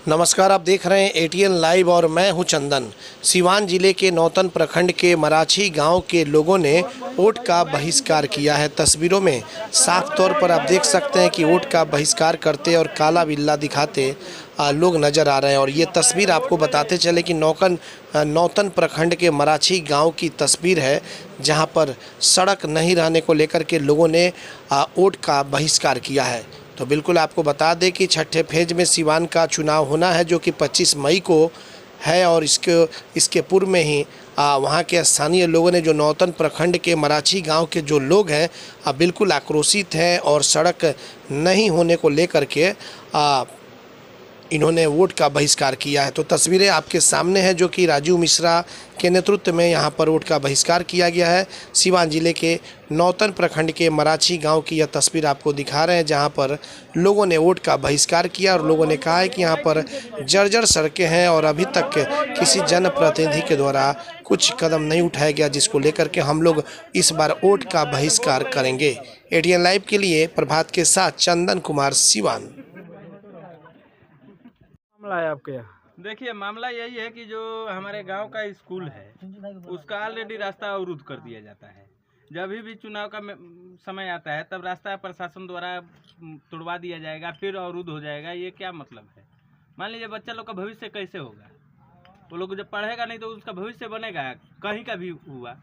नमस्कार, आप देख रहे हैं एटीएन लाइव और मैं हूं चंदन। सिवान जिले के नौतन प्रखंड के मराठी गांव के लोगों ने वोट का बहिष्कार किया है। तस्वीरों में साफ तौर पर आप देख सकते हैं कि वोट का बहिष्कार करते और काला बिल्ला दिखाते लोग नज़र आ रहे हैं। और ये तस्वीर आपको बताते चले कि नौतन प्रखंड के मराठी गांव की तस्वीर है, जहां पर सड़क नहीं रहने को लेकर के लोगों ने वोट का बहिष्कार किया है। तो बिल्कुल आपको बता दें कि छठे फेज में सिवान का चुनाव होना है, जो कि 25 मई को है। और इसके पूर्व में ही वहाँ के स्थानीय लोगों ने, जो नौतन प्रखंड के मराठी गांव के जो लोग हैं, बिल्कुल आक्रोशित हैं और सड़क नहीं होने को लेकर के इन्होंने वोट का बहिष्कार किया है। तो तस्वीरें आपके सामने हैं, जो कि राजू मिश्रा के नेतृत्व में यहाँ पर वोट का बहिष्कार किया गया है। सिवान जिले के नौतन प्रखंड के मराठी गांव की यह तस्वीर आपको दिखा रहे हैं, जहाँ पर लोगों ने वोट का बहिष्कार किया और लोगों ने कहा है कि यहाँ पर जर्जर सड़कें हैं और अभी तक किसी जनप्रतिनिधि के द्वारा कुछ कदम नहीं उठाया गया, जिसको लेकर के हम लोग इस बार वोट का बहिष्कार करेंगे। एटीएन लाइव के लिए प्रभात के साथ चंदन कुमार, सिवान। मामला है आपके यहाँ? देखिए, मामला यही है कि जो हमारे गांव का स्कूल है उसका ऑलरेडी रास्ता अवरुद्ध कर दिया जाता है। जब भी चुनाव का समय आता है तब रास्ता प्रशासन द्वारा तोड़वा दिया जाएगा, फिर अवरुद्ध हो जाएगा। ये क्या मतलब है? मान लीजिए बच्चा लोग का भविष्य कैसे होगा? वो लोग जब पढ़ेगा नहीं तो उसका भविष्य बनेगा? कहीं का भी हुआ,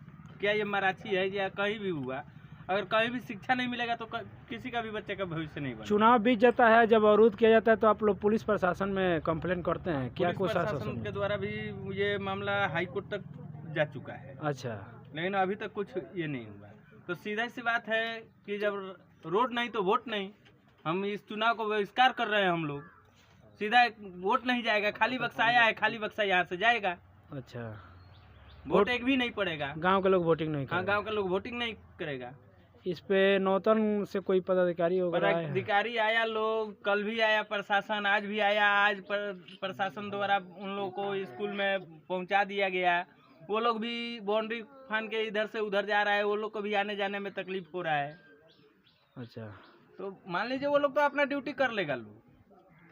क्या ये मराठी है या कहीं भी हुआ, अगर कहीं भी शिक्षा नहीं मिलेगा तो किसी का भी बच्चे का भविष्य नहीं बनेगा। चुनाव बीत जाता है, जब अवरुद्ध किया जाता है तो आप लोग पुलिस प्रशासन में कंप्लेन करते हैं क्या? कुछ प्रशासन के द्वारा भी ये मामला हाई कोर्ट तक जा चुका है। अच्छा, लेकिन अभी तक कुछ ये नहीं हुआ। तो सीधा सी बात है कि जब रोड नहीं तो वोट नहीं। हम इस चुनाव को बहिष्कार कर रहे हैं। हम लोग सीधा वोट नहीं जाएगा, खाली बक्सा आया है, खाली बक्सा यहाँ से जाएगा। अच्छा, वोट एक भी नहीं पड़ेगा। गांव के लोग वोटिंग नहीं हाँ, गांव के लोग वोटिंग नहीं करेगा। इस पे नौतन से कोई पदाधिकारी होगा? पदाधिकारी आया, लोग कल भी आया, प्रशासन आज भी आया। आज प्रशासन द्वारा उन लोगों को स्कूल में पहुंचा दिया गया। वो लोग भी बाउंड्री फान के इधर से उधर जा रहा है, वो लोग को भी आने जाने में तकलीफ हो रहा है। अच्छा, तो मान लीजिए वो लोग तो अपना ड्यूटी कर लेगा लोग,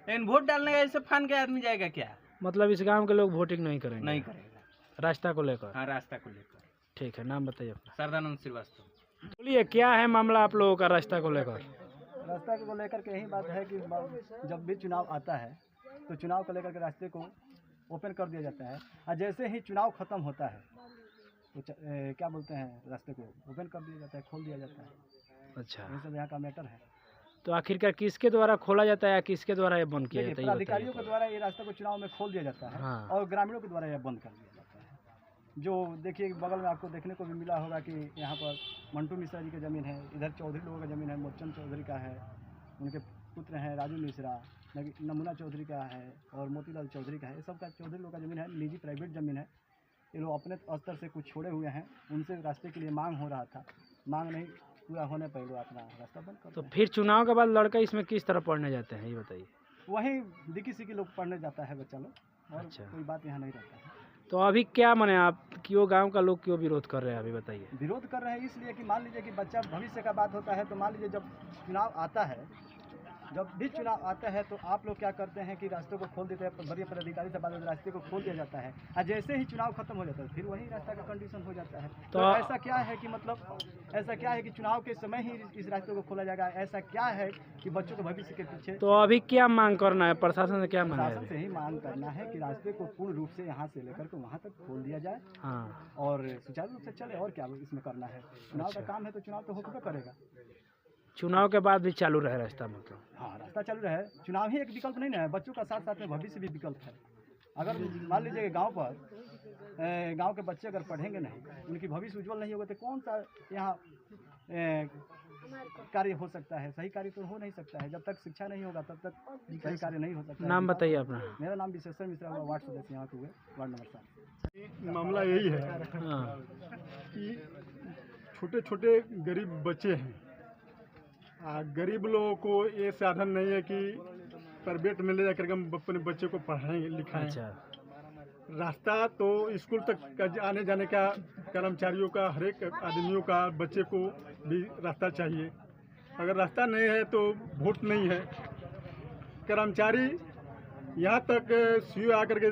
लेकिन वोट डालने का ऐसे फान के आदमी जाएगा क्या? मतलब इस गांव के लोग वोटिंग नहीं करेंगे? नहीं करेगा। रास्ता को लेकर? हाँ, रास्ता को लेकर। ठीक है, नाम बताइए अपना। सरदानंद श्रीवास्तव। बोलिए, क्या है मामला आप लोगों का रास्ता को लेकर? रास्ता को लेकर के यही बात है कि जब भी चुनाव आता है तो चुनाव को लेकर के रास्ते को ओपन कर दिया जाता है, और जैसे ही चुनाव खत्म होता है तो क्या बोलते हैं, रास्ते को ओपन कर दिया जाता है, खोल दिया जाता है। अच्छा, ये सब यहाँ का मैटर है। तो आखिरकार किसके द्वारा खोला जाता है या किसके द्वारा ये बंद किया जाता है? अधिकारियों के द्वारा ये रास्ते को चुनाव में खोल दिया जाता है। हाँ। और ग्रामीणों के द्वारा यह बंद कर दिया जाता है। जो देखिए बगल में आपको देखने को भी मिला होगा कि यहाँ पर मंटू मिश्रा जी की ज़मीन है, इधर चौधरी लोगों का ज़मीन है, मोचन चौधरी का है, उनके पुत्र हैं राजू मिश्रा, नमूना चौधरी का है और मोतीलाल चौधरी का है। ये सब का चौधरी लोगों का ज़मीन है, निजी प्राइवेट ज़मीन है। ये लोग अपने स्तर से कुछ छोड़े हुए हैं, उनसे रास्ते के लिए मांग हो रहा था, मांग नहीं पूरा होने पर लोग अपना रास्ता बंद कर। तो फिर चुनाव के बाद लड़का इसमें किस तरह पढ़ने जाते हैं, ये बताइए। वहीं दिकी सिकी लोग पढ़ने जाता है बच्चा लोग, और अच्छा, कोई बात यहाँ नहीं रहता है। तो अभी क्या माने आप, क्यों गांव का लोग क्यों विरोध कर रहे हैं, अभी बताइए। विरोध कर रहे हैं इसलिए कि मान लीजिए कि बच्चा भविष्य का बात होता है, तो मान लीजिए जब चुनाव आता है, जब भी चुनाव आता है तो आप लोग क्या करते हैं कि रास्ते को खोल देते हैं। बड़े पदाधिकारी से बात रास्ते को खोल दिया जाता है, और जैसे ही चुनाव खत्म हो जाता है फिर वही रास्ता का कंडीशन हो जाता है। तो ऐसा क्या है कि मतलब ऐसा क्या है कि चुनाव के समय ही इस रास्ते को खोला जाएगा? ऐसा क्या है कि बच्चों के भविष्य के पीछे? तो अभी क्या मांग करना है प्रशासन से? क्या मांग है? प्रशासन से ही मांग करना है कि रास्ते को पूर्ण रूप से यहाँ से लेकर के वहाँ तक खोल दिया जाए। हाँ, और सुचारू रूप से चले, और क्या इसमें करना है? चुनाव का काम है तो चुनाव तो होकर करेगा। चुनाव के बाद भी चालू रहे रास्ता, मतलब? हाँ, रास्ता चालू रहे। चुनाव ही एक विकल्प नहीं ना है, बच्चों का साथ साथ में भविष्य भी विकल्प है। अगर मान लीजिए गांव पर गांव के बच्चे अगर पढ़ेंगे नहीं, उनकी भविष्य उज्जवल नहीं होगा, तो कौन सा यहाँ कार्य हो सकता है? सही कार्य तो हो नहीं सकता है। जब तक शिक्षा नहीं होगा तब तक सही कार्य नहीं हो सकता। नाम बताइए अपना। मेरा नाम विशेश्वर मिश्रा हुआ, वार्ड सदस्य यहाँ के हुए, वार्ड नंबर 7। मामला यही है हाँ, कि छोटे छोटे गरीब बच्चे हैं। गरीब लोगों को ये साधन नहीं है कि प्राइवेट में ले जाकर के हम अपने बच्चे को पढ़ाएंगे लिखाएं। अच्छा, रास्ता तो स्कूल तक का आने जाने का कर्मचारियों का, हर एक आदमियों का, बच्चे को भी रास्ता चाहिए। अगर रास्ता नहीं है तो वोट नहीं है। कर्मचारी यहाँ तक सीओ आकर के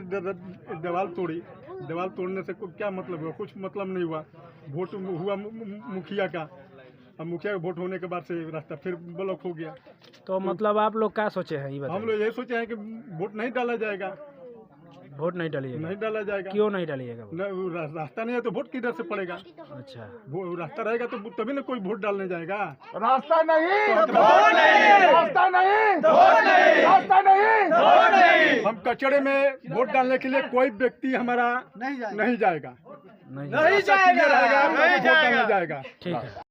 दीवार तोड़ी। दीवार तोड़ने से क्या मतलब हुआ? कुछ मतलब नहीं हुआ। वोट हुआ मुखिया का, अब मुखिया का वोट होने के बाद से रास्ता फिर ब्लॉक हो गया। तो मतलब आप लोग क्या सोचे हैं ये हम बताइए? लोग ये सोचे हैं कि वोट नहीं डाला जाएगा, वोट नहीं डालिएगा? नहीं डाला जाएगा। क्यों नहीं डालिएगा वोट? रास्ता नहीं है तो वोट किधर से पड़ेगा? अच्छा, वो रास्ता रहेगा तो तभी ना कोई वोट डालने जाएगा। रास्ता नहीं तो वोट नहीं, रास्ता नहीं तो वोट नहीं, रास्ता नहीं तो वोट नहीं। हम कचड़े में वोट डालने के लिए कोई व्यक्ति हमारा नहीं जाएगा। नहीं रहेगा, वोट डालने जाएगा। ठीक है।